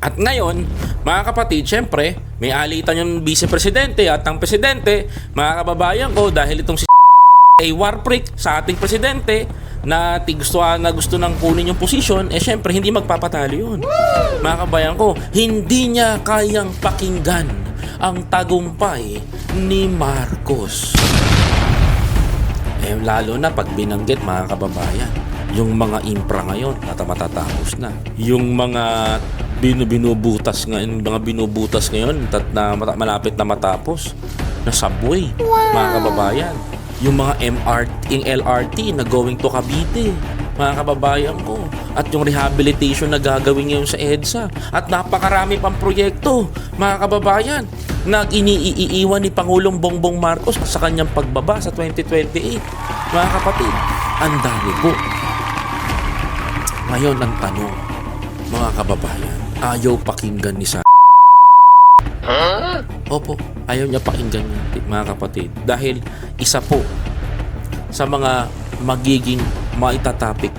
At ngayon, mga kapatid, syempre, may alitan yung vice-presidente at ang presidente, mga kababayan ko, dahil itong si ay war freak sa ating presidente na gusto nang kunin yung posisyon, syempre, hindi magpapatalo yun. Mga kababayan ko, hindi niya kayang pakinggan ang tagumpay ni Marcos. Lalo na pag binanggit, mga kababayan, yung mga impra ngayon matatapos na. Yung mga binubutas ngayon na malapit na matapos na subway, mga kababayan. Yung mga yung LRT na going to Cavite, mga kababayan ko. At yung rehabilitation na gagawin ngayon sa EDSA. At napakarami pang proyekto, mga kababayan, na iniiwan ni Pangulong Bongbong Marcos sa kanyang pagbaba sa 2028. Mga kapatid, ang dami po. Ngayon ang tanong, mga kababayan, ayaw pakinggan ni Sa... Opo, ayaw niya pakinggan mga kapatid. Dahil isa po sa mga magiging maitatapik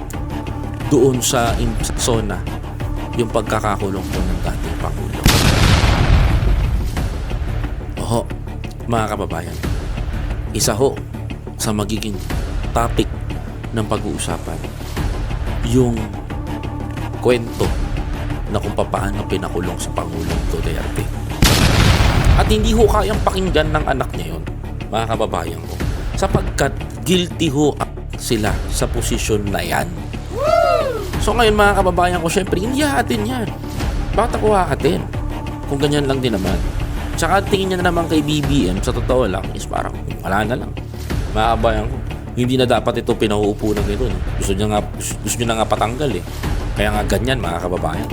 doon sa zona yung pagkakakulong po ng dating Pangulo. Oho, mga kababayan, isa ho sa magiging topic ng pag-uusapan yung kwento na kung paano pinakulong sa Pangulong Duterte. At hindi ho kayang pakinggan ng anak niya yun, mga kababayan ko, sapagkat guilty ho sila sa posisyon na yan. So ngayon, mga kababayan ko, syempre hindi hahatin yan. Bakit ako hahatin? Kung ganyan lang din naman. Tsaka tingin niya na naman kay BBM, sa totoo lang, is parang wala na lang. Mga kababayan ko, hindi na dapat ito pinauupo ng gano'n. Gusto niya na nga patanggal eh. Kaya nga ganyan, mga kababayan.